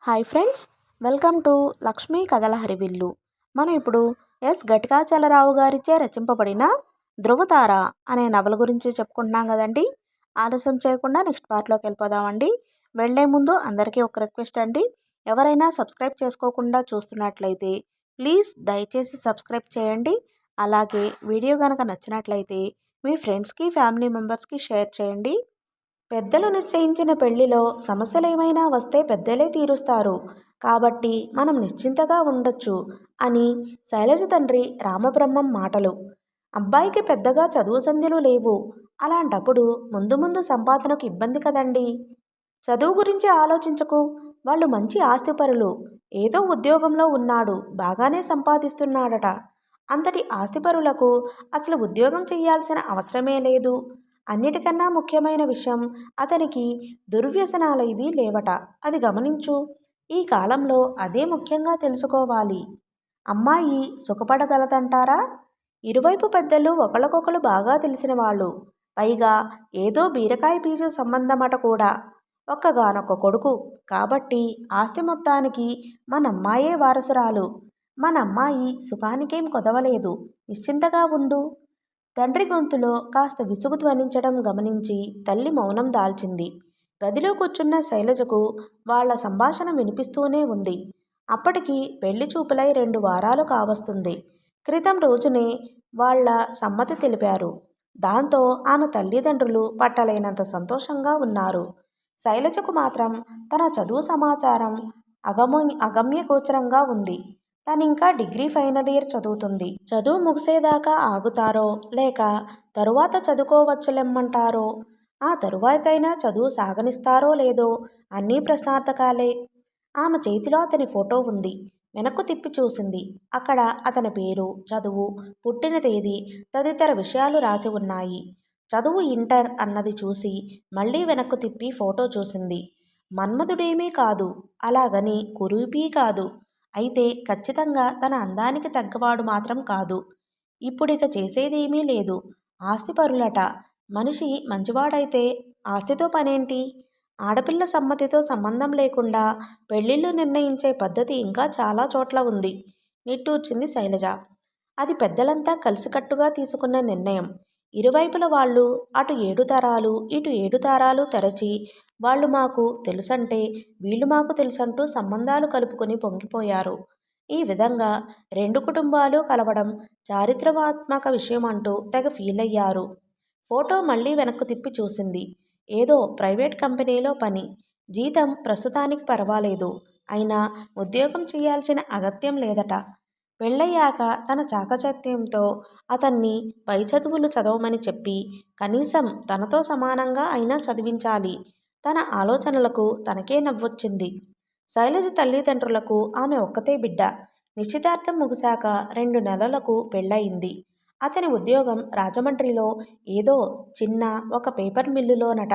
Hi friends, welcome to Lakshmi కథల హరివిల్లు. మనం ఇప్పుడు ఎస్ ఘటికాచలరావు గారిచే రచింపబడిన ధృవతార అనే నవల గురించి చెప్పుకుంటున్నాం కదండి. ఆలస్యం చేయకుండా నెక్స్ట్ పార్ట్లోకి వెళ్ళిపోదామండి. వెళ్లే ముందు అందరికీ ఒక రిక్వెస్ట్ అండి, ఎవరైనా సబ్స్క్రైబ్ చేసుకోకుండా చూస్తున్నట్లయితే ప్లీజ్ దయచేసి సబ్స్క్రైబ్ చేయండి. అలాగే వీడియో కనుక నచ్చినట్లయితే మీ ఫ్రెండ్స్కి ఫ్యామిలీ మెంబర్స్కి షేర్ చేయండి. పెద్దలు నిశ్చయించిన పెళ్లిలో సమస్యలు ఏమైనా వస్తే పెద్దలే తీరుస్తారు, కాబట్టి మనం నిశ్చింతగా ఉండొచ్చు అని శైలజ తండ్రి రామబ్రహ్మం మాటలు. అబ్బాయికి పెద్దగా చదువు సంధ్యలు లేవు. అలాంటప్పుడు ముందు ముందు సంపాదనకు ఇబ్బంది కదండి. చదువు గురించి ఆలోచించకు, వాళ్ళు మంచి ఆస్తిపరులు. ఏదో ఉద్యోగంలో ఉన్నాడు, బాగానే సంపాదిస్తున్నాడట. అంతటి ఆస్తిపరులకు అసలు ఉద్యోగం చేయాల్సిన అవసరమే లేదు. అన్నిటికన్నా ముఖ్యమైన విషయం, అతనికి దుర్వ్యసనాలైవి లేవట. అది గమనించు. ఈ కాలంలో అదే ముఖ్యంగా తెలుసుకోవాలి. అమ్మాయి సుఖపడగలదంటారా? ఇరువైపు పెద్దలు ఒకళ్ళకొకళ్ళు బాగా తెలిసిన వాళ్ళు. పైగా ఏదో బీరకాయ బీజు సంబంధమట కూడా. ఒక్కగానొక్క కొడుకు కాబట్టి ఆస్తి మొత్తానికి మనమ్మాయే వారసురాలు. మనమ్మాయి సుఖానికేం కొదవలేదు, నిశ్చింతగా ఉండు. తండ్రి గొంతులో కాస్త విసుగు ధ్వనించడం గమనించి తల్లి మౌనం దాల్చింది. గదిలో కూర్చున్న శైలజకు వాళ్ల సంభాషణ వినిపిస్తూనే ఉంది. అప్పటికి పెళ్లి చూపులై 2 వారాలు కావస్తుంది. క్రితం రోజునే వాళ్ల సమ్మతి తెలిపారు. దాంతో ఆమె తల్లిదండ్రులు పట్టలేనంత సంతోషంగా ఉన్నారు. శైలజకు మాత్రం తన చదువు సమాచారం అగమ్యగోచరంగా ఉంది. తనింకా డిగ్రీ ఫైనల్ ఇయర్ చదువుతుంది. చదువు ముగిసేదాకా ఆగుతారో లేక తరువాత చదువుకోవచ్చులెమ్మంటారో, ఆ తరువాతైనా చదువు సాగనిస్తారో లేదో అన్నీ ప్రశ్నార్థకాలే. ఆమె చేతిలో అతని ఫోటో ఉంది. వెనక్కు తిప్పి చూసింది. అక్కడ అతని పేరు, చదువు, పుట్టిన తేదీ తదితర విషయాలు రాసి ఉన్నాయి. చదువు ఇంటర్ అన్నది చూసి మళ్ళీ వెనక్కు తిప్పి ఫోటో చూసింది. మన్మధుడేమీ కాదు, అలాగని కురూపీ కాదు. అయితే ఖచ్చితంగా తన అందానికి తగ్గవాడు మాత్రం కాదు. ఇప్పుడిక చేసేదేమీ లేదు. ఆస్తిపరులట. మనిషి మంచివాడైతే ఆస్తితో పనేంటి? ఆడపిల్ల సమ్మతితో సంబంధం లేకుండా పెళ్లిళ్ళు నిర్ణయించే పద్ధతి ఇంకా చాలా చోట్ల ఉంది, నిట్టూర్చింది శైలజ. అది పెద్దలంతా కలిసికట్టుగా తీసుకున్న నిర్ణయం. ఇరువైపుల వాళ్ళు, అటు 7 తరాలు ఇటు 7 తరాలు తెరచి వాళ్ళు మాకు తెలుసంటే వీళ్ళు మాకు తెలుసంటూ సంబంధాలు కలుపుకొని పొంగిపోయారు. ఈ విధంగా 2 కుటుంబాలు కలవడం చారిత్రాత్మక విషయమంటూ తెగ ఫీలయ్యారు. ఫోటో మళ్ళీ వెనక్కు తిప్పి చూసింది. ఏదో ప్రైవేట్ కంపెనీలో పని. జీతం ప్రస్తుతానికి పర్వాలేదు. అయినా ఉద్యోగం చేయాల్సిన అగత్యం లేదట. పెళ్ళయ్యాక తన చాకచత్యంతో అతన్ని పై చదువులు చదవమని చెప్పి కనీసం తనతో సమానంగా అయినా చదివించాలి. తన ఆలోచనలకు తనకే నవ్వొచ్చింది. శైలజ తల్లిదండ్రులకు ఆమె ఒక్కతే బిడ్డ. నిశ్చితార్థం ముగిశాక 2 నెలలకు పెళ్ళయింది. అతని ఉద్యోగం రాజమండ్రిలో ఏదో చిన్న ఒక పేపర్ మిల్లులోనట.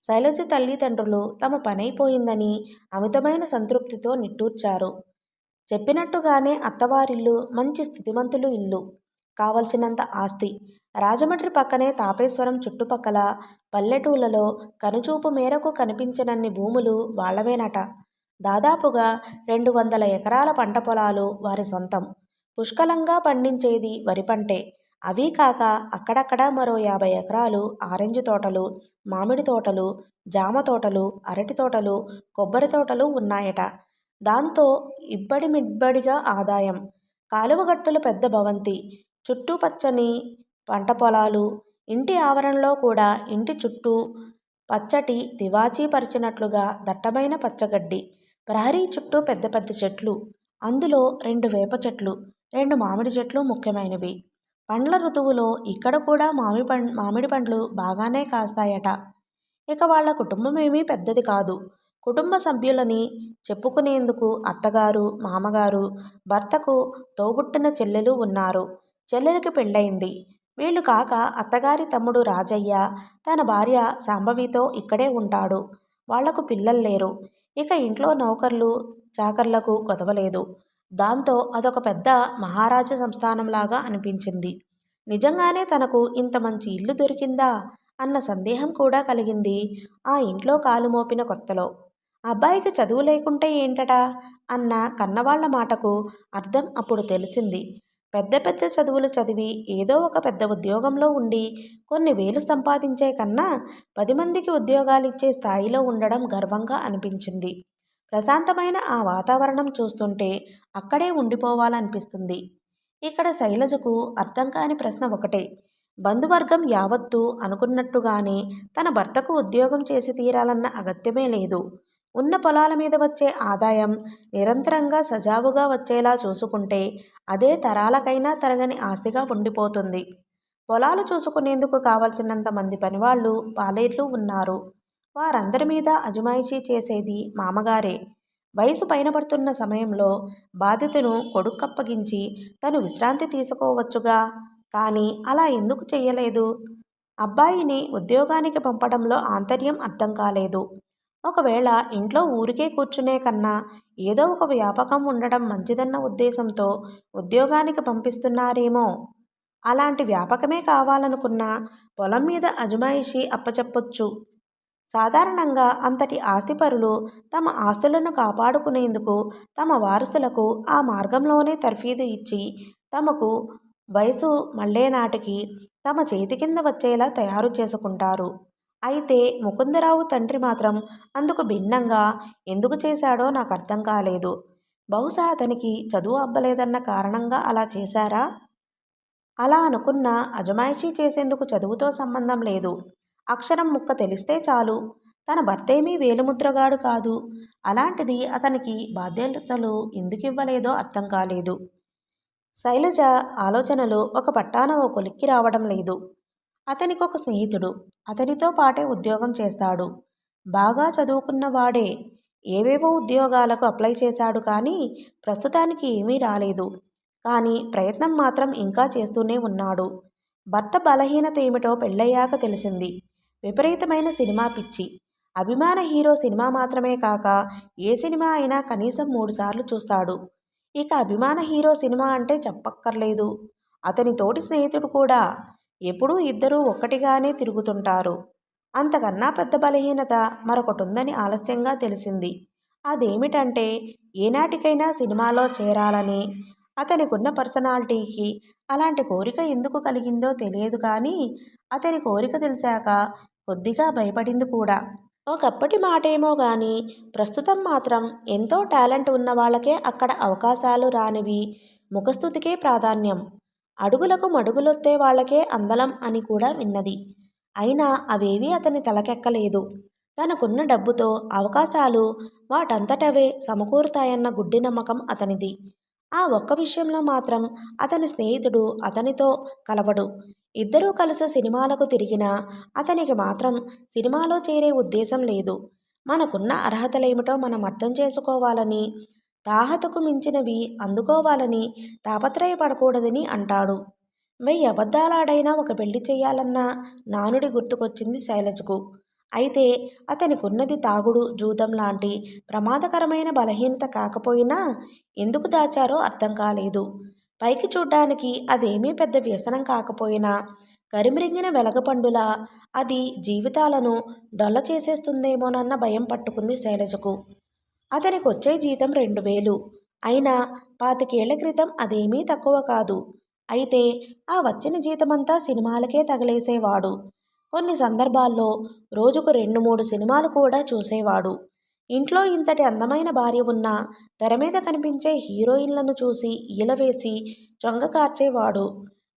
శైలజ తల్లిదండ్రులు తమ పనైపోయిందని అమితమైన సంతృప్తితో నిట్టూర్చారు. చెప్పినట్టుగానే అత్తవారిల్లు మంచి స్థితిమంతులు ఇల్లు. కావలసినంత ఆస్తి. రాజమండ్రి పక్కనే తాపేశ్వరం చుట్టుపక్కల పల్లెటూళ్ళలో కనుచూపు మేరకు కనిపించనన్ని భూములు వాళ్లవేనట. దాదాపుగా 200 ఎకరాల పంట పొలాలు వారి సొంతం. పుష్కలంగా పండించేది వరి పంటే. అవీ కాక అక్కడక్కడ మరో 50 ఎకరాలు ఆరెంజ్ తోటలు, మామిడి తోటలు, జామ తోటలు, అరటి తోటలు, కొబ్బరి తోటలు ఉన్నాయట. దాంతో ఇబ్బడిమిబ్బడిగా ఆదాయం. కాలువగట్టుల పెద్ద భవంతి, చుట్టూ పచ్చని పంట పొలాలు. ఇంటి ఆవరణలో కూడా ఇంటి చుట్టూ పచ్చటి తివాచీ పరిచినట్లుగా దట్టమైన పచ్చగడ్డి. ప్రహరీ చుట్టూ పెద్ద పెద్ద చెట్లు. అందులో 2 వేప చెట్లు, 2 మామిడి చెట్లు ముఖ్యమైనవి. పండ్ల ఋతువులో ఇక్కడ కూడా మామిడి పండ్లు బాగానే కాస్తాయట. ఇక వాళ్ల కుటుంబమేమీ పెద్దది కాదు. కుటుంబ సభ్యులని చెప్పుకునేందుకు అత్తగారు, మామగారు, భర్తకు తోబుట్టిన చెల్లెలు ఉన్నారు. చెల్లెలికి పెళ్ళయింది. వీళ్ళు కాక అత్తగారి తమ్ముడు రాజయ్య తన భార్య శాంభవితో ఇక్కడే ఉంటాడు. వాళ్లకు పిల్లల్లేరు. ఇక ఇంట్లో నౌకర్లు చాకర్లకు కొదవలేదు. దాంతో అదొక పెద్ద మహారాజ సంస్థానంలాగా అనిపించింది. నిజంగానే తనకు ఇంత మంచి ఇల్లు దొరికిందా అన్న సందేహం కూడా కలిగింది ఆ ఇంట్లో కాలు మోపిన కొత్తలో. అబ్బాయికి చదువు లేకుంటే ఏంటటా అన్న కన్నవాళ్ల మాటకు అర్థం అప్పుడు తెలిసింది. పెద్ద పెద్ద చదువులు చదివి ఏదో ఒక పెద్ద ఉద్యోగంలో ఉండి కొన్ని వేలు సంపాదించే కన్నా 10 మందికి ఉద్యోగాలిచ్చే స్థాయిలో ఉండడం గర్వంగా అనిపించింది. ప్రశాంతమైన ఆ వాతావరణం చూస్తుంటే అక్కడే ఉండిపోవాలనిపిస్తుంది. ఇక్కడ శైలజకు అర్థం కాని ప్రశ్న ఒకటే. బంధువర్గం యావత్తూ అనుకున్నట్టుగానే తన భర్తకు ఉద్యోగం చేసి తీరాలన్న అగత్యమే లేదు. ఉన్న పొలాల మీద వచ్చే ఆదాయం నిరంతరంగా సజావుగా వచ్చేలా చూసుకుంటే అదే తరాలకైనా తరగని ఆస్తిగా ఉండిపోతుంది. పొలాలు చూసుకునేందుకు కావలసినంత మంది పనివాళ్ళు, పాలేర్లు ఉన్నారు. వారందరి మీద అజమాయిషీ చేసేది మామగారే. వయసు పైన పడుతున్న సమయంలో బాధ్యతను కొడుక్కప్పగించి తను విశ్రాంతి తీసుకోవచ్చుగా. కానీ అలా ఎందుకు చెయ్యలేదు? అబ్బాయిని ఉద్యోగానికి పంపడంలో ఆంతర్యం అర్థం కాలేదు. ఒకవేళ ఇంట్లో ఊరికే కూర్చునే కన్నా ఏదో ఒక వ్యాపకం ఉండడం మంచిదన్న ఉద్దేశంతో ఉద్యోగానికి పంపిస్తున్నారేమో. అలాంటి వ్యాపకమే కావాలనుకున్నా పొలం మీద అజమాయిషీ అప్పచెప్పొచ్చు. సాధారణంగా అంతటి ఆస్తిపరులు తమ ఆస్తులను కాపాడుకునేందుకు తమ వారసులకు ఆ మార్గంలోనే తర్ఫీదు ఇచ్చి తమకు వయసు మళ్ళేనాటికి తమ చేతి కింద వచ్చేలా తయారు చేసుకుంటారు. అయితే ముకుందరావు తండ్రి మాత్రం అందుకు భిన్నంగా ఎందుకు చేశాడో నాకు అర్థం కాలేదు. బహుశా అతనికి చదువు అబ్బలేదన్న కారణంగా అలా చేశారా? అలా అనుకున్నా అజమాయిషీ చేసేందుకు చదువుతో సంబంధం లేదు. అక్షరం ముక్క తెలిస్తే చాలు. తన భర్తేమీ వేలిముద్రగాడు కాదు. అలాంటిది అతనికి బాధ్యతలు ఎందుకివ్వలేదో అర్థం కాలేదు. శైలజ ఆలోచనలు ఒక పట్టాన ఓ కొలిక్కి రావడం లేదు. అతనికొక స్నేహితుడు. అతనితో పాటే ఉద్యోగం చేస్తాడు. బాగా చదువుకున్నవాడే. ఏవేవో ఉద్యోగాలకు అప్లై చేశాడు కానీ ప్రస్తుతానికి ఏమీ రాలేదు. కానీ ప్రయత్నం మాత్రం ఇంకా చేస్తూనే ఉన్నాడు. భర్త బలహీనత ఏమిటో పెళ్ళయ్యాక తెలిసింది. విపరీతమైన సినిమా పిచ్చి. అభిమాన హీరో సినిమా మాత్రమే కాక ఏ సినిమా అయినా కనీసం 3 సార్లు చూస్తాడు. ఇక అభిమాన హీరో సినిమా అంటే చెప్పక్కర్లేదు. అతని తోటి స్నేహితుడు కూడా. ఎప్పుడూ ఇద్దరూ ఒక్కటిగానే తిరుగుతుంటారు. అంతకన్నా పెద్ద బలహీనత మరొకటుందని ఆలస్యంగా తెలిసింది. అదేమిటంటే ఏనాటికైనా సినిమాలో చేరాలని. అతనికున్న పర్సనాలిటీకి అలాంటి కోరిక ఎందుకు కలిగిందో తెలియదు కానీ అతని కోరిక తెలిసాక కొద్దిగా భయపడింది కూడా. ఒకప్పటి మాటేమో గాని ప్రస్తుతం మాత్రం ఎంతో టాలెంట్ ఉన్న వాళ్ళకే అక్కడ అవకాశాలు రానివి ముఖస్తుతికే ప్రాధాన్యం. అడుగులకు మడుగులొత్తే వాళ్ళకే అందలం అని కూడా విన్నది. అయినా అవేవీ అతని తలకెక్కలేదు. తనకున్న డబ్బుతో అవకాశాలు వాటంతటవే సమకూరుతాయన్న గుడ్డి నమ్మకం అతనిది. ఆ ఒక్క విషయంలో మాత్రం అతని స్నేహితుడు అతనితో కలవడు. ఇద్దరూ కలిసి సినిమాలకు తిరిగినా అతనికి మాత్రం సినిమాలో చేరే ఉద్దేశం లేదు. మనకున్న అర్హతలేమిటో మనం అర్థం చేసుకోవాలని, తాహతకు మించినవి అందుకోవాలని తాపత్రయపడకూడదని అంటాడు. 1000 అబద్ధాలాడైనా ఒక పెళ్లి చెయ్యాలన్న నానుడి గుర్తుకొచ్చింది శైలజకు. అయితే అతనికున్నది తాగుడు, జూదం లాంటి ప్రమాదకరమైన బలహీనత కాకపోయినా ఎందుకు దాచారో అర్థం కాలేదు. పైకి చూడ్డానికి అదేమీ పెద్ద వ్యసనం కాకపోయినా కరిమ్రింగిన వెలగపండులా అది జీవితాలను డొల్ల చేసేస్తుందేమోనన్న భయం పట్టుకుంది శైలజకు. అతనికొచ్చే జీతం 2000. అయినా 25 ఏళ్ల క్రితం అదేమీ తక్కువ కాదు. అయితే ఆ వచ్చిన జీతమంతా సినిమాలకే తగలేసేవాడు. కొన్ని సందర్భాల్లో రోజుకు 2-3 సినిమాలు కూడా చూసేవాడు. ఇంట్లో ఇంతటి అందమైన భార్య ఉన్నా తెరమీద కనిపించే హీరోయిన్లను చూసి ఈలవేసి చొంగ కార్చేవాడు.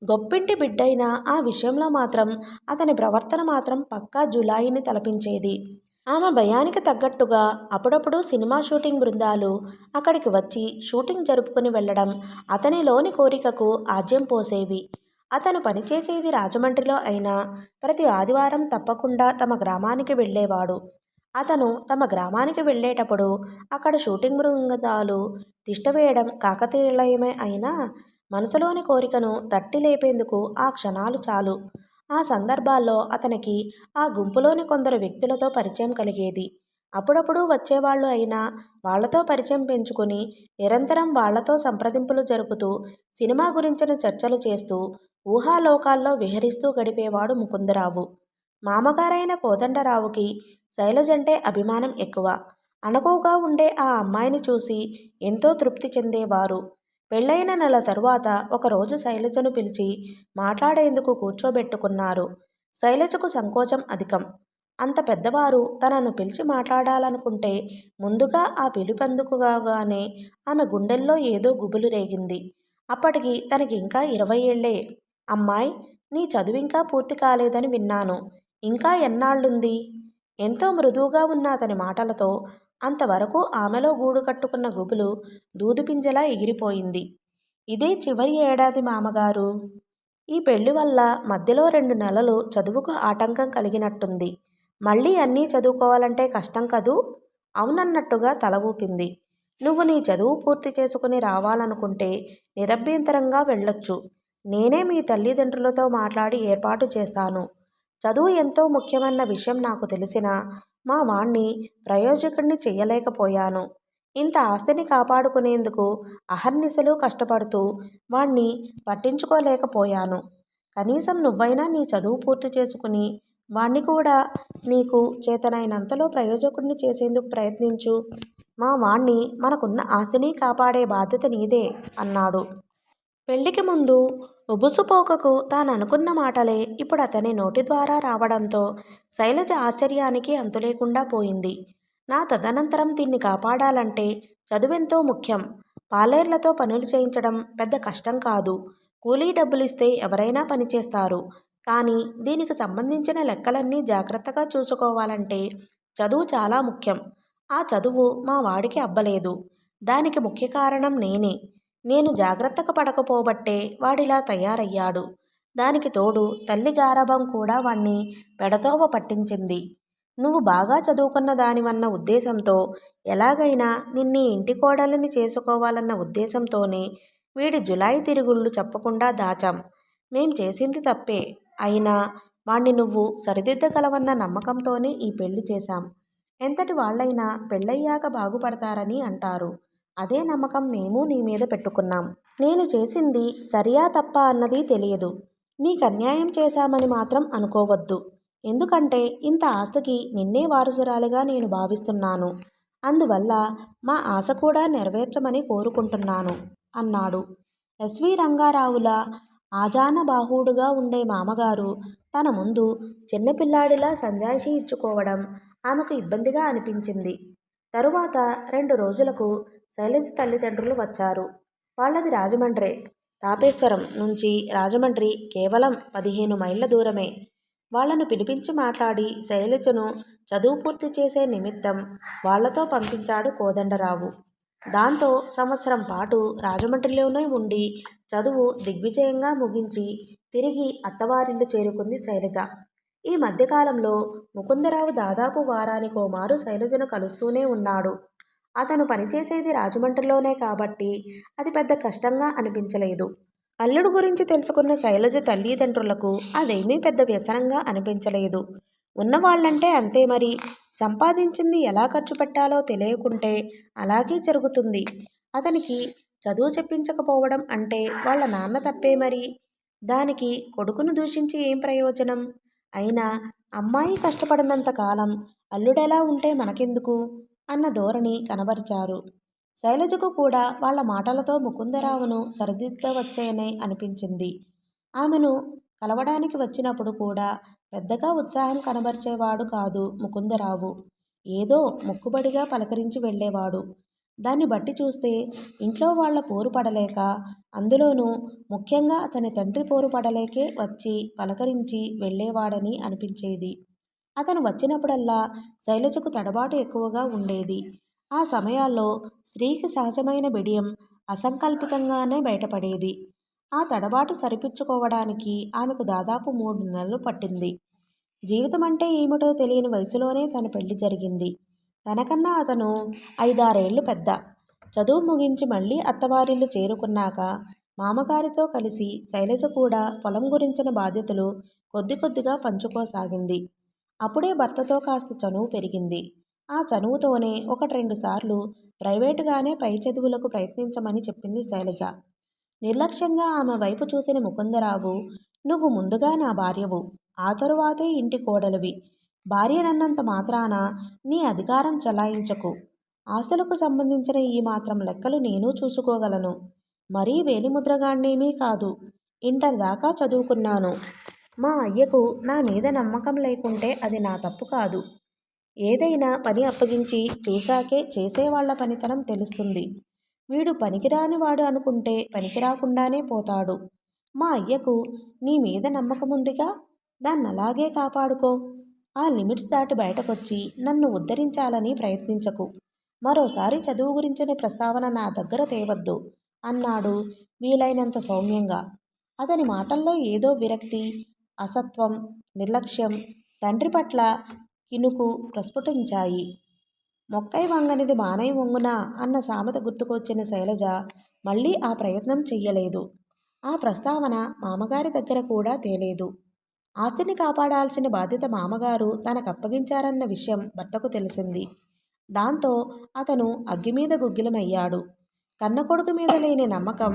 గొప్పింటి బిడ్డైనా ఆ విషయంలో మాత్రం అతని ప్రవర్తన మాత్రం పక్కా జులాయిని తలపించేది. ఆమె భయానికి తగ్గట్టుగా అప్పుడప్పుడు సినిమా షూటింగ్ బృందాలు అక్కడికి వచ్చి షూటింగ్ జరుపుకుని వెళ్లడం అతనిలోని కోరికకు ఆజ్యం పోసేవి. అతను పనిచేసేది రాజమండ్రిలో అయినా ప్రతి ఆదివారం తప్పకుండా తమ గ్రామానికి వెళ్ళేవాడు. అతను తమ గ్రామానికి వెళ్ళేటప్పుడు అక్కడ షూటింగ్ బృందాలు తిష్టవేయడం కాకతాళీయమే అయినా మనసులోని కోరికను తట్టి లేపేందుకు ఆ క్షణాలు చాలు. ఆ సందర్భాల్లో అతనికి ఆ గుంపులోని కొందరు వ్యక్తులతో పరిచయం కలిగేది. అప్పుడప్పుడు వచ్చేవాళ్లు అయినా వాళ్లతో పరిచయం పెంచుకుని నిరంతరం వాళ్లతో సంప్రదింపులు జరుపుతూ సినిమా గురించిన చర్చలు చేస్తూ ఊహాలోకాల్లో విహరిస్తూ గడిపేవాడు ముకుందరావు. మామగారైన కోదండరావుకి శైలజంటే అభిమానం ఎక్కువ. అణకువగా ఉండే ఆ అమ్మాయిని చూసి ఎంతో తృప్తి చెందేవారు. పెళ్ళైన నెల తరువాత ఒకరోజు శైలజను పిలిచి మాట్లాడేందుకు కూర్చోబెట్టుకున్నారు. శైలజకు సంకోచం అధికం. అంత పెద్దవారు తనను పిలిచి మాట్లాడాలనుకుంటే ముందుగా ఆ పిలుపెందుకుగానే ఆమె గుండెల్లో ఏదో గుబులు రేగింది. అప్పటికి తనకి ఇంకా 20 ఏళ్లే. అమ్మాయ్, నీ చదువింకా పూర్తి కాలేదని విన్నాను. ఇంకా ఎన్నాళ్ళుంది? ఎంతో మృదువుగా ఉన్న అతని మాటలతో అంతవరకు ఆమెలో గూడు కట్టుకున్న గుబులు దూదిపింజలా ఎగిరిపోయింది. ఇదే చివరి ఏడాది మామగారు. ఈ పెళ్లి వల్ల మధ్యలో 2 నెలలు చదువుకు ఆటంకం కలిగినట్టుంది. మళ్ళీ అన్నీ చదువుకోవాలంటే కష్టం కదూ? అవునన్నట్టుగా తల ఊపింది. నువ్వు నీ చదువు పూర్తి చేసుకుని రావాలనుకుంటే నిరభ్యంతరంగా వెళ్ళొచ్చు. నేనే మీ తల్లిదండ్రులతో మాట్లాడి ఏర్పాటు చేస్తాను. చదువు ఎంతో ముఖ్యమన్న విషయం నాకు తెలిసినా మా వాణ్ణి ప్రయోజకుడిని చెయ్యలేకపోయాను. ఇంత ఆస్తిని కాపాడుకునేందుకు అహర్నిశలు కష్టపడుతూ వాణ్ణి పట్టించుకోలేకపోయాను. కనీసం నువ్వైనా నీ చదువు పూర్తి చేసుకుని వాణ్ణి కూడా నీకు చేతనైనంతలో ప్రయోజకుడిని చేసేందుకు ప్రయత్నించు. మా వాణ్ణి, మనకున్న ఆస్తిని కాపాడే బాధ్యత నీదే అన్నాడు. పెళ్లికి ముందు ఉబుసుపోకకు తాననుకున్న మాటలే ఇప్పుడు అతని నోటి ద్వారా రావడంతో శైలజ ఆశ్చర్యానికి అంతులేకుండా పోయింది. నా తదనంతరం దీన్ని కాపాడాలంటే చదువెంతో ముఖ్యం. పాలేర్లతో పనులు చేయించడం పెద్ద కష్టం కాదు. కూలీ డబ్బులిస్తే ఎవరైనా పనిచేస్తారు. కానీ దీనికి సంబంధించిన లెక్కలన్నీ జాగ్రత్తగా చూసుకోవాలంటే చదువు చాలా ముఖ్యం. ఆ చదువు మా వాడికి అబ్బలేదు. దానికి ముఖ్య కారణం నేనే. నేను జాగ్రత్తగా పడకపోబట్టే వాడిలా తయారయ్యాడు. దానికి తోడు తల్లి గారాబం కూడా వాణ్ణి పెడతోవ పట్టించింది. నువ్వు బాగా చదువుకున్న దానివన్న ఉద్దేశంతో, ఎలాగైనా నిన్నీ ఇంటి కోడలిని చేసుకోవాలన్న ఉద్దేశంతోనే వీడి జులాయి తిరుగుళ్ళు చెప్పకుండా దాచాం. మేం చేసింది తప్పే. అయినా వాణ్ణి నువ్వు సరిదిద్దగలవన్న నమ్మకంతోనే ఈ పెళ్లి చేశాం. ఎంతటి వాళ్ళైనా పెళ్ళయ్యాక బాగుపడతారని అంటారు. అదే నమ్మకం మేము నీ మీద పెట్టుకున్నాం. నేను చేసింది సరియా తప్పా అన్నది తెలియదు. నీకన్యాయం చేశామని మాత్రం అనుకోవద్దు. ఎందుకంటే ఇంత ఆస్తికి నిన్నే వారసురాలిగా నేను భావిస్తున్నాను. అందువల్ల మా ఆశ కూడా నెరవేర్చమని కోరుకుంటున్నాను అన్నాడు. ఎస్వి రంగారావుల ఆజానబాహుడుగా ఉండే మామగారు తన ముందు చిన్నపిల్లాడిలా సంజాయిషీ ఇచ్చుకోవడం ఆమెకు ఇబ్బందిగా అనిపించింది. తరువాత 2 రోజులకు శైలజ తల్లిదండ్రులు వచ్చారు. వాళ్ళది రాజమండ్రే. తాపేశ్వరం నుంచి రాజమండ్రి కేవలం 15 మైళ్ళ దూరమే. వాళ్లను పిలిపించి మాట్లాడి శైలజను చదువు పూర్తి చేసే నిమిత్తం వాళ్లతో పంపించాడు కోదండరావు. దాంతో సంవత్సరం పాటు రాజమండ్రిలోనే ఉండి చదువు దిగ్విజయంగా ముగించి తిరిగి అత్తవారిల్లు చేరుకుంది శైలజ. ఈ మధ్యకాలంలో ముకుందరావు దాదాపు వారానికో మారు శైలజను కలుస్తూనే ఉన్నాడు. అతను పనిచేసేది రాజమండ్రిలోనే కాబట్టి అది పెద్ద కష్టంగా అనిపించలేదు. అల్లుడు గురించి తెలుసుకున్న శైలజ తల్లిదండ్రులకు అదేమీ పెద్ద వ్యసనంగా అనిపించలేదు. ఉన్నవాళ్లంటే అంతే మరి. సంపాదించింది ఎలా ఖర్చు పెట్టాలో తెలియకుంటే అలాగే జరుగుతుంది. అతనికి చదువు చెప్పించకపోవడం అంటే వాళ్ళ నాన్న తప్పే మరి. దానికి కొడుకును దూషించి ఏం ప్రయోజనం? అయినా అమ్మాయి కష్టపడినంత కాలం అల్లుడెలా ఉంటే మనకెందుకు అన్న ధోరణి కనబరిచారు. శైలజకు కూడా వాళ్ళ మాటలతో ముకుందరావును సరిదిద్దవచ్చేనే అనిపించింది. ఆమెను కలవడానికి వచ్చినప్పుడు కూడా పెద్దగా ఉత్సాహం కనబరిచేవాడు కాదు ముకుందరావు. ఏదో మొక్కుబడిగా పలకరించి వెళ్ళేవాడు. దాన్ని బట్టి చూస్తే ఇంట్లో వాళ్ల పోరు పడలేక, అందులోనూ ముఖ్యంగా అతని తండ్రి పోరు పడలేకే వచ్చి పలకరించి వెళ్ళేవాడని అనిపించేది. అతను వచ్చినప్పుడల్లా శైలజకు తడబాటు ఎక్కువగా ఉండేది. ఆ సమయాల్లో స్త్రీకి సహజమైన బిడియం అసంకల్పితంగానే బయటపడేది. ఆ తడబాటు సరిపుచ్చుకోవడానికి ఆమెకు దాదాపు 3 నెలలు పట్టింది. జీవితమంటే ఏమిటో తెలియని వయసులోనే తన పెళ్లి జరిగింది. తనకన్నా అతను 5-6 ఏళ్లు పెద్ద. చదువు ముగించి మళ్లీ అత్తవారిల్లు చేరుకున్నాక మామగారితో కలిసి శైలజ కూడా పొలం గురించిన బాధ్యతలు కొద్ది కొద్దిగా పంచుకోసాగింది. అప్పుడే భర్తతో కాస్త చనువు పెరిగింది. ఆ చనువుతోనే 1-2 సార్లు ప్రైవేటుగానే పై చదువులకు ప్రయత్నించమని చెప్పింది శైలజ. నిర్లక్ష్యంగా ఆమె వైపు చూసిన ముకుందరావు, నువ్వు ముందుగా నా భార్యవు, ఆ తరువాతే ఇంటి కోడలివి. భార్యనన్నంత మాత్రాన నీ అధికారం చలాయించకు. ఆస్తులకు సంబంధించిన ఈ మాత్రం లెక్కలు నేను చూసుకోగలను. మరీ వేలిముద్రగాన్నేమీ కాదు. ఇంటర్ దాకా చదువుకున్నాను. మా అయ్యకు నా మీద నమ్మకం లేకుంటే అది నా తప్పు కాదు. ఏదైనా పని అప్పగించి చూశాకే చేసేవాళ్ల పనితనం తెలుస్తుంది. వీడు పనికిరాని వాడు అనుకుంటే పనికిరాకుండానే పోతాడు. మా అయ్యకు నీ మీద నమ్మకముందిగా, దాన్నలాగే కాపాడుకో. ఆ లిమిట్స్ దాటి బయటకొచ్చి నన్ను ఉద్ధరించాలని ప్రయత్నించకు. మరోసారి చదువు గురించిన ప్రస్తావన నా దగ్గర తేవద్దు అన్నాడు వీలైనంత సౌమ్యంగా. అతని మాటల్లో ఏదో విరక్తి, అసత్వం, నిర్లక్ష్యం, తండ్రి పట్ల కినుకు ప్రస్ఫుటించాయి. మొక్కై వంగనిది మానై వంగునా అన్న సామెత గుర్తుకొచ్చిన శైలజ మళ్ళీ ఆ ప్రయత్నం చెయ్యలేదు. ఆ ప్రస్తావన మామగారి దగ్గర కూడా తేలేదు. ఆస్తిని కాపాడాల్సిన బాధ్యత మామగారు తనకప్పగించారన్న విషయం భర్తకు తెలిసింది. దాంతో అతను అగ్గిమీద గుగ్గిలమయ్యాడు. కన్నకొడుకు మీద లేని నమ్మకం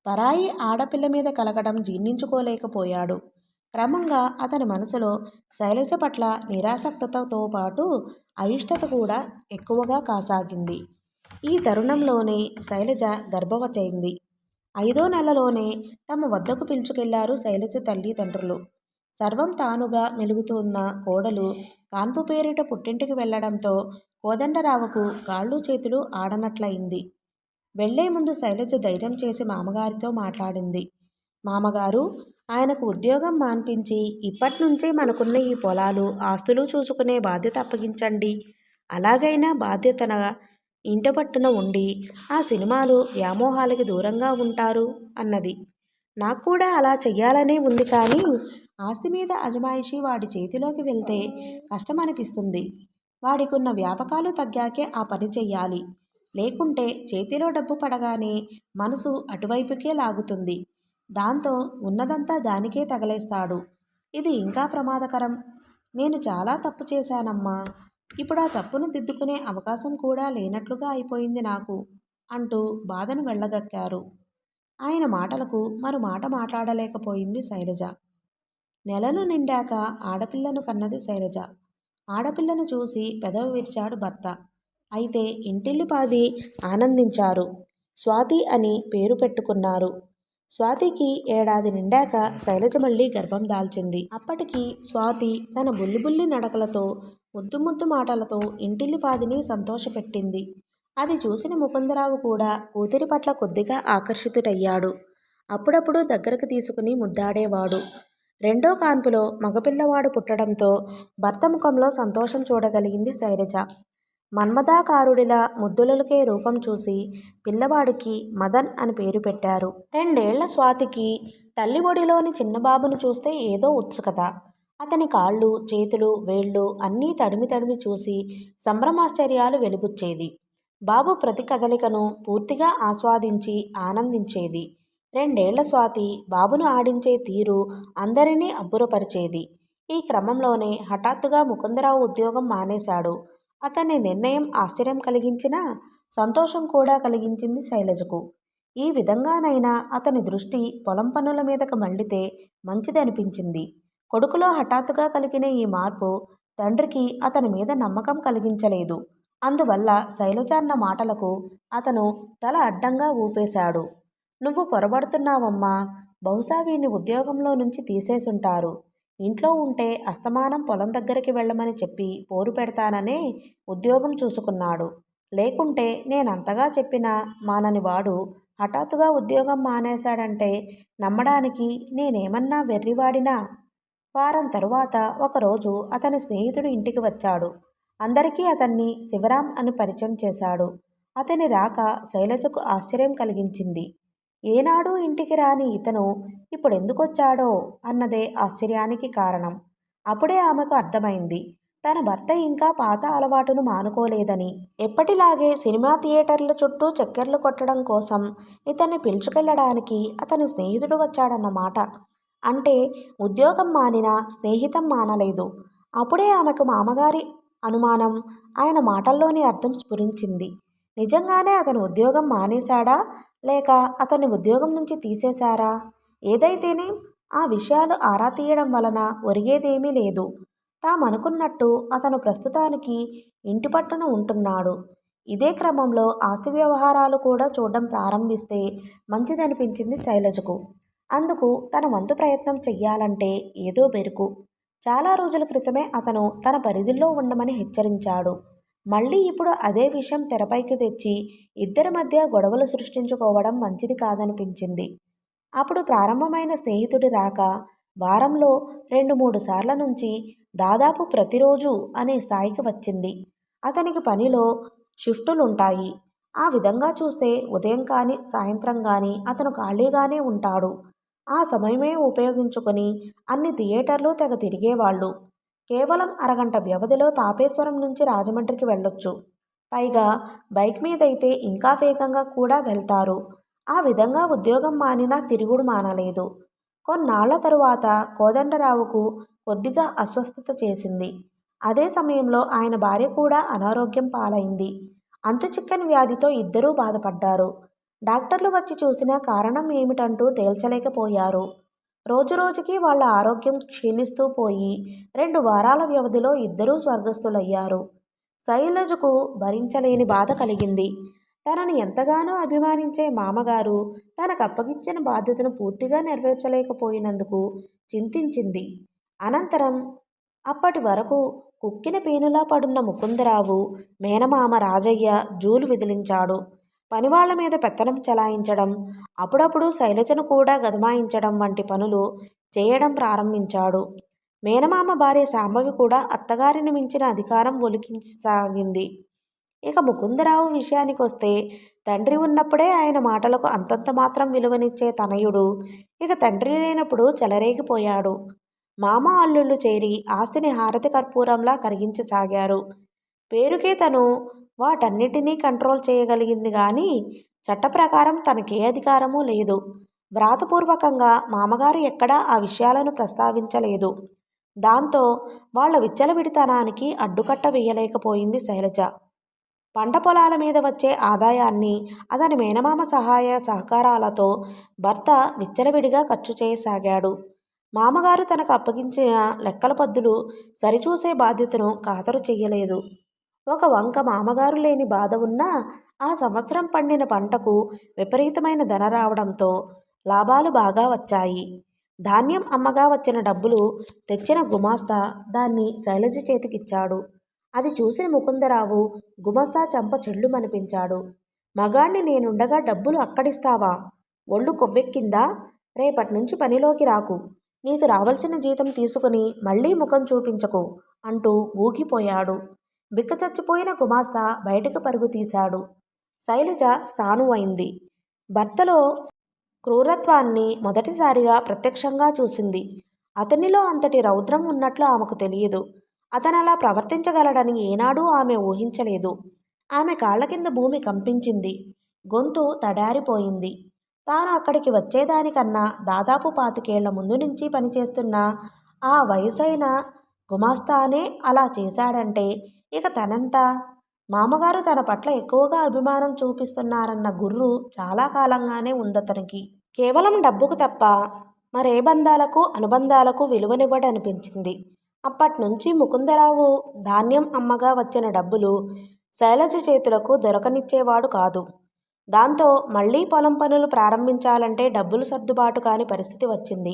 పరాయి ఆడపిల్ల మీద కలగడం జీర్ణించుకోలేకపోయాడు. క్రమంగా అతని మనసులో శైలజ పట్ల నిరాసక్తతతో పాటు అయిష్టత కూడా ఎక్కువగా కాసాగింది. ఈ తరుణంలోనే శైలజ గర్భవతి అయింది. 5వ నెలలోనే తమ వద్దకు పిలుచుకెళ్లారు శైలజ తల్లిదండ్రులు. సర్వం తానుగా మెలుగుతున్న కోడలు కాన్పు పేరిట పుట్టింటికి వెళ్లడంతో కోదండరావుకు కాళ్ళు చేతులు ఆడనట్లయింది. వెళ్లే ముందు శైలజ ధైర్యం చేసి మామగారితో మాట్లాడింది. మామగారు, ఆయనకు ఉద్యోగం మాన్పించి ఇప్పట్నుంచే మనకున్న ఈ పొలాలు, ఆస్తులు చూసుకునే బాధ్యత అప్పగించండి. అలాగైనా బాధ్యతగా ఇంటిపట్టున ఉండి ఆ సినిమాలు, వ్యామోహాలకి దూరంగా ఉంటారు అన్నది. నాకు కూడా అలా చెయ్యాలనే ఉంది, కానీ ఆస్తి మీద అజమాయిషీ వాడి చేతిలోకి వెళ్తే కష్టమనిపిస్తుంది. వాడికున్న వ్యాపకాలు తగ్గాకే ఆ పని చెయ్యాలి. లేకుంటే చేతిలో డబ్బు పడగానే మనసు అటువైపుకే లాగుతుంది. దాంతో ఉన్నదంతా దానికే తగలేస్తాడు. ఇది ఇంకా ప్రమాదకరం. నేను చాలా తప్పు చేశానమ్మా. ఇప్పుడు ఆ తప్పును దిద్దుకునే అవకాశం కూడా లేనట్లుగా అయిపోయింది నాకు అంటూ బాధను వెళ్ళగక్కారు. ఆయన మాటలకు మరో మాట మాట్లాడలేకపోయింది శైలజ. నెలలు నిండాక ఆడపిల్లను కన్నది శైలజ. ఆడపిల్లను చూసి పెదవి విరిచాడు భర్త. అయితే ఇంటిల్లిపాది ఆనందించారు. స్వాతి అని పేరు పెట్టుకున్నారు. స్వాతికి ఏడాది నిండాక శైలజ మళ్ళీ గర్భం దాల్చింది. అప్పటికి స్వాతి తన బుల్లిబుల్లి నడకలతో, ముద్దు ముద్దు మాటలతో ఇంటిల్లిపాదిని సంతోషపెట్టింది. అది చూసిన ముకుందరావు కూడా కూతురి పట్ల కొద్దిగా ఆకర్షితుడయ్యాడు. అప్పుడప్పుడు దగ్గరకు తీసుకుని ముద్దాడేవాడు. రెండో కాన్పులో మగపిల్లవాడు పుట్టడంతో భర్త ముఖంలో సంతోషం చూడగలిగింది శైలజ. మన్మథాకారుడిలా ముద్దులకే రూపం చూసి పిల్లవాడికి మదన్ అని పేరు పెట్టారు. 2 ఏళ్ల స్వాతికి తల్లి ఒడిలోని చిన్నబాబును చూస్తే ఏదో ఉత్సుకత. అతని కాళ్ళు, చేతులు, వేళ్ళు అన్నీ తడిమి తడిమి చూసి సంభ్రమాశ్చర్యాలు వెలిబుచ్చేది. బాబు ప్రతి కదలికను పూర్తిగా ఆస్వాదించి ఆనందించేది. 2 ఏళ్ల స్వాతి బాబును ఆడించే తీరు అందరినీ అబ్బురపరిచేది. ఈ క్రమంలోనే హఠాత్తుగా ముకుందరావు ఉద్యోగం మానేశాడు. అతని నిర్ణయం ఆశ్చర్యం కలిగించినా సంతోషం కూడా కలిగించింది శైలజకు. ఈ విధంగానైనా అతని దృష్టి పొలం పనుల మీదకు మళ్లితే మంచిదనిపించింది. కొడుకులో హఠాత్తుగా కలిగిన ఈ మార్పు తండ్రికి అతని మీద నమ్మకం కలిగించలేదు. అందువల్ల శైలజ అన్న మాటలకు అతను తల అడ్డంగా ఊపేశాడు. నువ్వు పొరబడుతున్నావమ్మా. బహుశా వీణ్ణి ఉద్యోగంలో నుంచి తీసేసుంటారు. ఇంట్లో ఉంటే అస్తమానం పొలం దగ్గరికి వెళ్ళమని చెప్పి పోరు పెడతాననే ఉద్యోగం చూసుకున్నాడు. లేకుంటే నేనంతగా చెప్పినా మానని వాడు హఠాత్తుగా ఉద్యోగం మానేశాడంటే నమ్మడానికి నేనేమన్నా వెర్రివాడినా? వారం తరువాత ఒకరోజు అతని స్నేహితుడు ఇంటికి వచ్చాడు. అందరికీ అతన్ని శివరాం అని పరిచయం చేశాడు. అతని రాక శైలజకు ఆశ్చర్యం కలిగించింది. ఏనాడూ ఇంటికి రాని ఇతను ఇప్పుడెందుకొచ్చాడో అన్నదే ఆశ్చర్యానికి కారణం. అప్పుడే ఆమెకు అర్థమైంది, తన భర్త ఇంకా పాత అలవాటును మానుకోలేదని. ఎప్పటిలాగే సినిమా థియేటర్ల చుట్టూ చక్కర్లు కొట్టడం కోసం ఇతన్ని పిలుచుకెళ్లడానికి అతని స్నేహితుడు వచ్చాడన్నమాట. అంటే ఉద్యోగం మానినా స్నేహితం మానలేదు. అప్పుడే ఆమెకు మామగారి అనుమానం, ఆయన మాటల్లోని అర్థం స్ఫురించింది. నిజంగానే అతను ఉద్యోగం మానేశాడా, లేక అతన్ని ఉద్యోగం నుంచి తీసేశారా? ఏదైతేనే ఆ విషయాలు ఆరా తీయడం వలన ఒరిగేదేమీ లేదు. తామనుకున్నట్టు అతను ప్రస్తుతానికి ఇంటి పట్టున ఉంటున్నాడు. ఇదే క్రమంలో ఆస్తి వ్యవహారాలు కూడా చూడడం ప్రారంభిస్తే మంచిదనిపించింది శైలజకు. అందుకు తన వంతు ప్రయత్నం చెయ్యాలంటే ఏదో బెరుకు. చాలా రోజుల క్రితమే అతను తన పరిధిలో ఉండమని హెచ్చరించాడు. మళ్ళీ ఇప్పుడు అదే విషయం తెరపైకి తెచ్చి ఇద్దరి మధ్య గొడవలు సృష్టించుకోవడం మంచిది కాదనిపించింది. అప్పుడు ప్రారంభమైన స్నేహితుడి రాక వారంలో 2-3 సార్ల నుంచి దాదాపు ప్రతిరోజు అనే స్థాయికి వచ్చింది. అతనికి పనిలో షిఫ్టులుంటాయి. ఆ విధంగా చూస్తే ఉదయం కానీ సాయంత్రం కానీ అతను ఖాళీగానే ఉంటాడు. ఆ సమయమే ఉపయోగించుకొని అన్ని థియేటర్లు తెగ తిరిగేవాళ్ళు. కేవలం అరగంట వ్యవధిలో తాపేశ్వరం నుంచి రాజమండ్రికి వెళ్ళొచ్చు. పైగా బైక్ మీదైతే ఇంకా వేగంగా కూడా వెళ్తారు. ఆ విధంగా ఉద్యోగం మానినా తిరుగుడు మానలేదు. కొన్నాళ్ల తరువాత కోదండరావుకు కొద్దిగా అస్వస్థత చేసింది. అదే సమయంలో ఆయన భార్య కూడా అనారోగ్యం పాలైంది. అంతుచిక్కని వ్యాధితో ఇద్దరూ బాధపడ్డారు. డాక్టర్లు వచ్చి చూసినా కారణం ఏమిటంటూ తేల్చలేకపోయారు. రోజురోజుకి వాళ్ళ ఆరోగ్యం క్షీణిస్తూ పోయి 2 వారాల వ్యవధిలో ఇద్దరూ స్వర్గస్థులయ్యారు. శైలజకు భరించలేని బాధ కలిగింది. తనను ఎంతగానో అభిమానించే మామగారు తనకప్పగించిన బాధ్యతను పూర్తిగా నెరవేర్చలేకపోయినందుకు చింతించింది. అనంతరం అప్పటి వరకు కుక్కిన పేనులా పడున్న ముకుందరావు మేనమామ రాజయ్య జూలు విదిలించాడు. పనివాళ్ల మీద పెత్తనం చెలాయించడం, అప్పుడప్పుడు శైలజను కూడా గదమాయించడం వంటి పనులు చేయడం ప్రారంభించాడు. మేనమామ భార్య శాంభవి కూడా అత్తగారిని మించిన అధికారం ఒలికించసాగింది. ఇక ముకుందరావు విషయానికొస్తే తండ్రి ఉన్నప్పుడే ఆయన మాటలకు అంతంత మాత్రం విలువనిచ్చే తనయుడు ఇక తండ్రి లేనప్పుడు చెలరేగిపోయాడు. మామ అల్లుళ్ళు చేరి ఆస్తిని హారతి కర్పూరంలా కరిగించసాగారు. పేరుకే తను వాటన్నిటినీ కంట్రోల్ చేయగలిగింది గాని చట్ట ప్రకారం తనకే అధికారమూ లేదు. వ్రాతపూర్వకంగా మామగారు ఎక్కడా ఆ విషయాలను ప్రస్తావించలేదు. దాంతో వాళ్ల విచ్చలవిడితనానికి అడ్డుకట్ట వేయలేకపోయింది శైలజ. పంట పొలాల మీద వచ్చే ఆదాయాన్ని అతని మేనమామ సహాయ సహకారాలతో భర్త విచ్చలవిడిగా ఖర్చు చేయసాగాడు. మామగారు తనకు అప్పగించిన లెక్కల పద్దులు సరిచూసే బాధ్యతను ఖాతరు చెయ్యలేదు. ఒక వంక మామగారు లేని బాధ ఉన్నా ఆ సంవత్సరం పండిన పంటకు విపరీతమైన ధన రావడంతో లాభాలు బాగా వచ్చాయి. ధాన్యం అమ్మగా వచ్చిన డబ్బులు తెచ్చిన గుమాస్తా దాన్ని శైలజ చేతికిచ్చాడు. అది చూసిన ముకుందరావు గుమస్తా చెంప చెళ్ళుమనిపించాడు. మగాణ్ణి నేనుండగా డబ్బులు అక్కడిస్తావా? ఒళ్ళు కొవ్వెక్కిందా? రేపట్నుంచి పనిలోకి రాకు. నీకు రావలసిన జీతం తీసుకుని మళ్ళీ ముఖం చూపించకు అంటూ ఊగిపోయాడు. బిక్కచచ్చిపోయిన గుమాస్తా బయటకు పరుగు తీశాడు. శైలజ స్థాణువైంది. భర్తలో క్రూరత్వాన్ని మొదటిసారిగా ప్రత్యక్షంగా చూసింది. అతనిలో అంతటి రౌద్రం ఉన్నట్లు ఆమెకు తెలియదు. అతనలా ప్రవర్తించగలడని ఏనాడూ ఆమె ఊహించలేదు. ఆమె కాళ్ల కింద భూమి కంపించింది. గొంతు తడారిపోయింది. తాను అక్కడికి వచ్చేదానికన్నా దాదాపు 25 ఏళ్ల ముందు నుంచి పనిచేస్తున్న ఆ వయసైన గుమాస్తానే అలా చేశాడంటే ఇక తనెంత? మామగారు తన పట్ల ఎక్కువగా అభిమానం చూపిస్తున్నారన్న గుర్రు చాలా కాలంగానే ఉందతనికి. కేవలం డబ్బుకు తప్ప మరే బంధాలకు అనుబంధాలకు విలువనివ్వడనిపించింది. అప్పట్నుంచి ముకుందరావు ధాన్యం అమ్మగా వచ్చిన డబ్బులు శైలజ చేతులకు దొరకనిచ్చేవాడు కాదు. దాంతో మళ్లీ పొలం పనులు ప్రారంభించాలంటే డబ్బులు సర్దుబాటు కాని పరిస్థితి వచ్చింది.